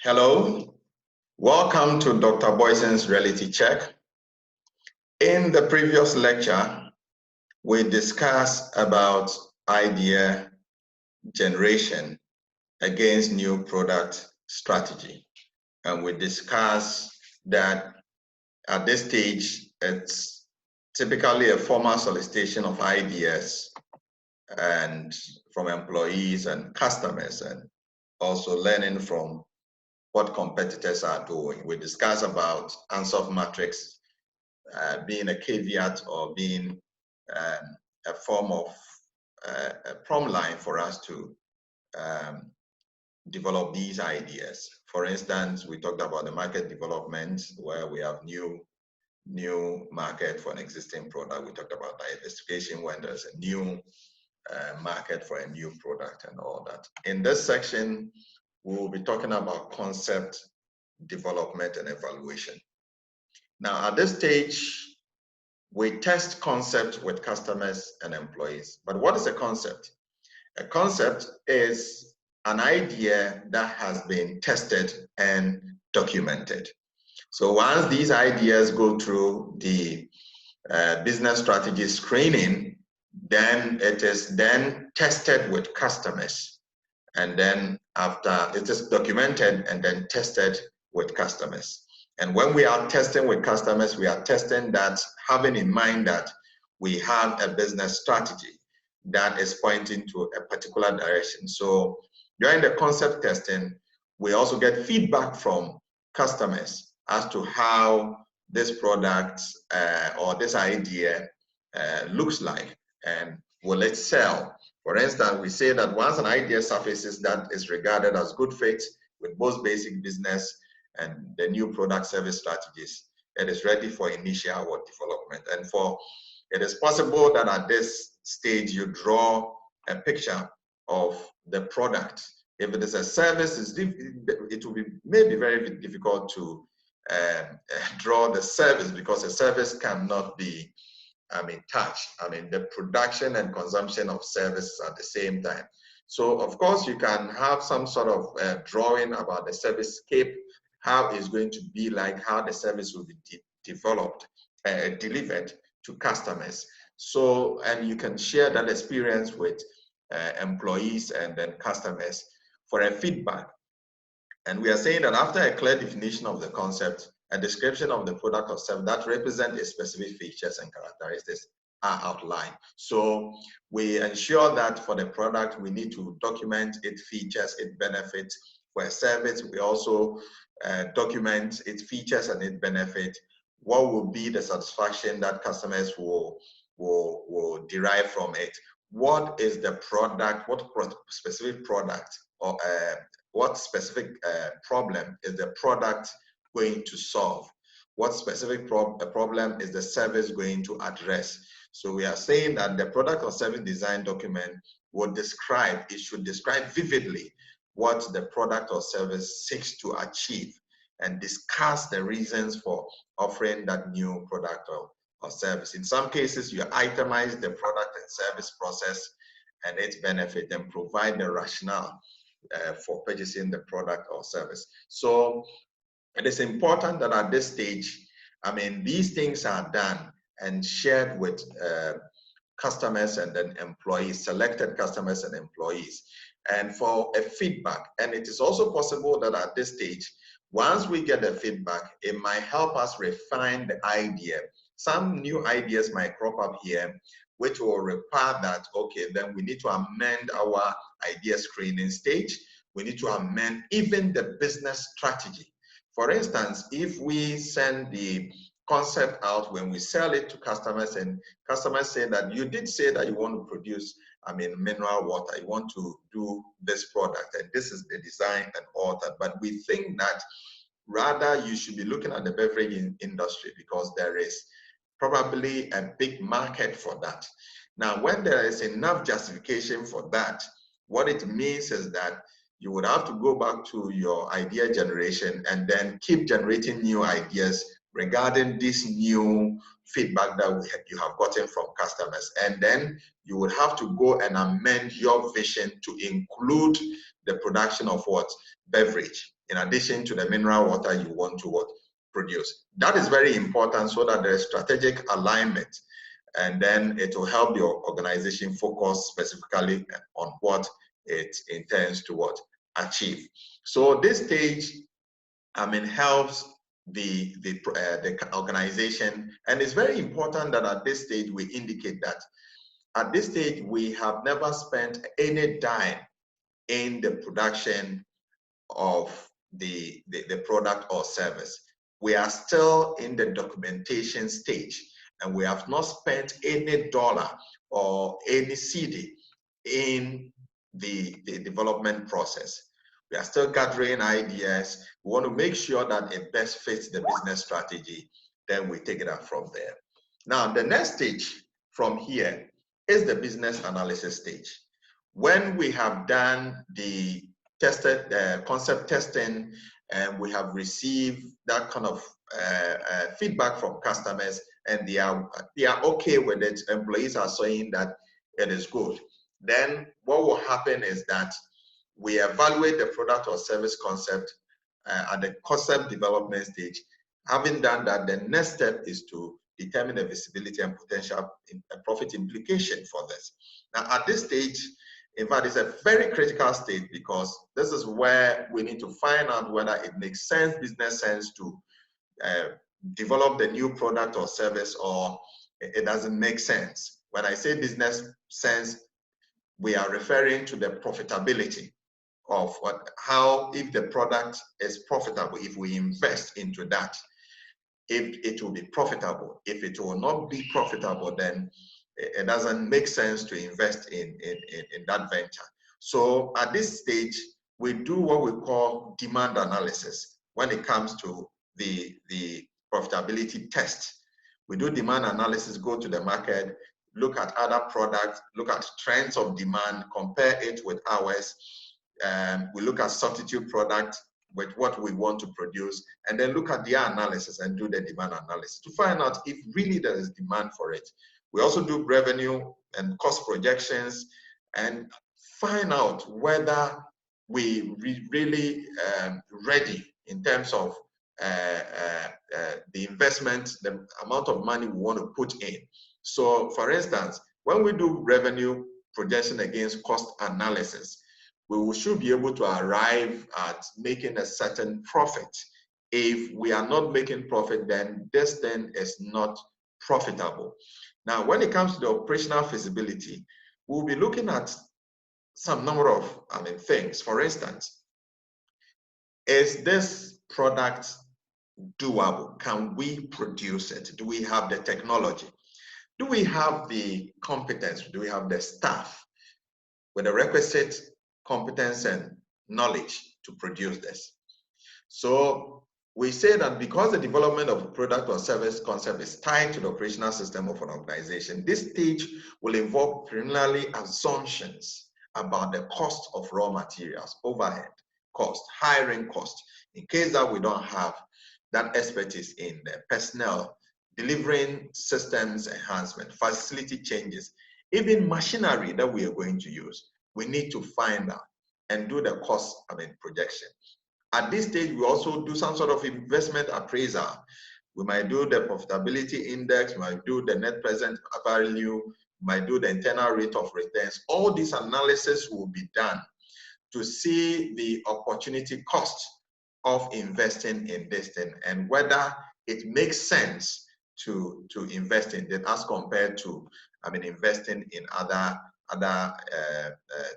Hello, welcome to Dr. Boyson's Reality Check. In the previous lecture, we discussed about idea generation against new product strategy. And we discussed that at this stage, it's typically a formal solicitation of ideas and from employees and customers, and also learning from what competitors are doing. We discuss about Ansoff matrix being a caveat or being a form of a prom line for us to develop these ideas. For instance, we talked about the market development where we have new market for an existing product. We talked about diversification when there's a new market for a new product and all that. In this section, we will be talking about concept development and evaluation. Now, at this stage, we test concept with customers and employees. But what is a concept? A concept is an idea that has been tested and documented. So once these ideas go through the business strategy screening, then it is then tested with customers. And then after it is documented and then tested with customers. And when we are testing with customers, we are testing that having in mind that we have a business strategy that is pointing to a particular direction. So during the concept testing, we also get feedback from customers as to how this product or this idea looks like and will it sell. For instance, we say that once an idea surfaces that is regarded as good fit with both basic business and the new product service strategies, it is ready for initial development. And it is possible that at this stage you draw a picture of the product. If it is a service, it will be maybe very difficult to draw the service because a service cannot be touched. The production and consumption of services at the same time. So of course you can have some sort of drawing about the service scape, how it's going to be like, how the service will be developed, delivered to customers. So, and you can share that experience with employees and then customers for a feedback. And we are saying that after a clear definition of the concept, a description of the product or service that represent a specific features and characteristics are outlined. So we ensure that for the product, we need to document its features, its benefits. For a service, we also document its features and its benefit. What will be the satisfaction that customers will derive from it? What is the product? What specific product or what specific problem is the product going to solve? What specific problem is the service going to address? So we are saying that the product or service design document will describe, it should describe vividly what the product or service seeks to achieve and discuss the reasons for offering that new product or service. In some cases, you itemize the product and service process and its benefit and provide the rationale for purchasing the product or service. So it is important that at this stage, these things are done and shared with customers and then employees, selected customers and employees, and for a feedback. And it is also possible that at this stage, once we get the feedback, it might help us refine the idea. Some new ideas might crop up here, which will require that, okay, then we need to amend our idea screening stage. We need to amend even the business strategy. For instance, if we send the concept out when we sell it to customers and customers say that you did say that you want to produce mineral water, you want to do this product and this is the design and all that, but we think that rather you should be looking at the beverage industry because there is probably a big market for that. Now, when there is enough justification for that, what it means is that you would have to go back to your idea generation and then keep generating new ideas regarding this new feedback that you have gotten from customers. And then you would have to go and amend your vision to include the production of what? Beverage. in addition to the mineral water you want to produce. That is very important so that there is strategic alignment, and then it will help your organization focus specifically on what it intends to achieve. So this stage, helps the organization, and it's very important that at this stage we indicate that at this stage we have never spent any dime in the production of the product or service. We are still in the documentation stage, and we have not spent any dollar or any CD in the development process. We are still gathering ideas. We want to make sure that it best fits the business strategy. Then we take it up from there. Now, the next stage from here is the business analysis stage. When we have done the concept testing, and we have received that kind of feedback from customers, and they are okay with it, employees are saying that it is good, then what will happen is that we evaluate the product or service concept at the concept development stage. Having done that, the next step is to determine the visibility and potential profit implication for this. Now, at this stage, in fact, it's a very critical stage, because this is where we need to find out whether it makes sense, business sense, to develop the new product or service, or it doesn't make sense. When I say business sense, we are referring to the profitability of how, if the product is profitable, if we invest into that, if it will be profitable. If it will not be profitable, then it doesn't make sense to invest in that venture. So at this stage, we do what we call demand analysis. When it comes to the profitability test, we do demand analysis, go to the market, look at other products, look at trends of demand, compare it with ours. We look at substitute products with what we want to produce, and then look at their analysis and do the demand analysis to find out if really there is demand for it. We also do revenue and cost projections and find out whether we really ready in terms of the investment, the amount of money we want to put in. So for instance, when we do revenue projection against cost analysis, we should be able to arrive at making a certain profit. If we are not making profit, then this thing is not profitable. Now, when it comes to the operational feasibility, we'll be looking at some number of things. For instance, is this product doable? Can we produce it? Do we have the technology? Do we have the competence? Do we have the staff with the requisite competence and knowledge to produce this? So we say that because the development of a product or service concept is tied to the operational system of an organization, this stage will involve preliminary assumptions about the cost of raw materials, overhead cost, hiring cost, in case that we don't have that expertise in the personnel, delivering systems enhancement, facility changes, even machinery that we are going to use. We need to find out and do the cost projection. At this stage, we also do some sort of investment appraisal. We might do the profitability index, we might do the net present value, we might do the internal rate of returns. All this analysis will be done to see the opportunity cost of investing in this thing and whether it makes sense to invest in it as compared to investing in other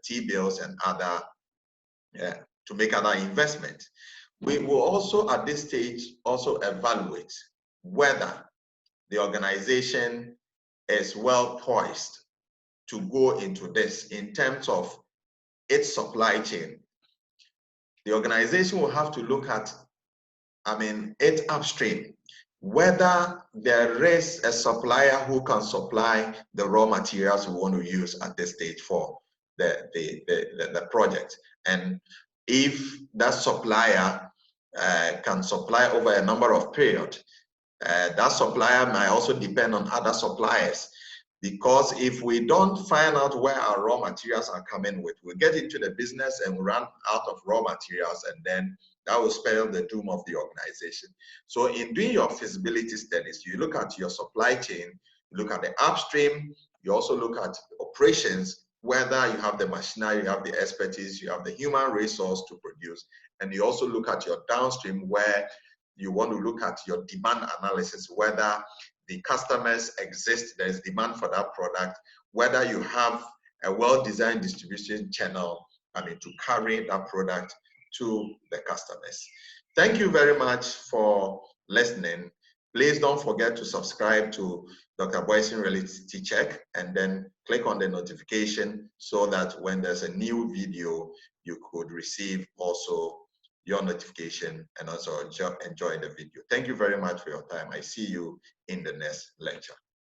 T-bills and other to make other investments. We will also at this stage also evaluate whether the organization is well poised to go into this in terms of its supply chain. The organization will have to look at it upstream, whether there is a supplier who can supply the raw materials we want to use at this stage for the project. And if that supplier can supply over a number of periods, that supplier might also depend on other suppliers. Because if we don't find out where our raw materials are coming with, we'll get into the business and run out of raw materials, and then that will spell the doom of the organization. So in doing your feasibility studies, you look at your supply chain, you look at the upstream, you also look at operations, whether you have the machinery, you have the expertise, you have the human resource to produce, and you also look at your downstream, where you want to look at your demand analysis, whether the customers exist, there is demand for that product, whether you have a well-designed distribution channel, to carry that product to the customers. Thank you very much for listening. Please don't forget to subscribe to Dr. Boyson Reality Check, and then click on the notification so that when there's a new video, you could receive also your notification and also enjoy the video. Thank you very much for your time. I see you in the next lecture.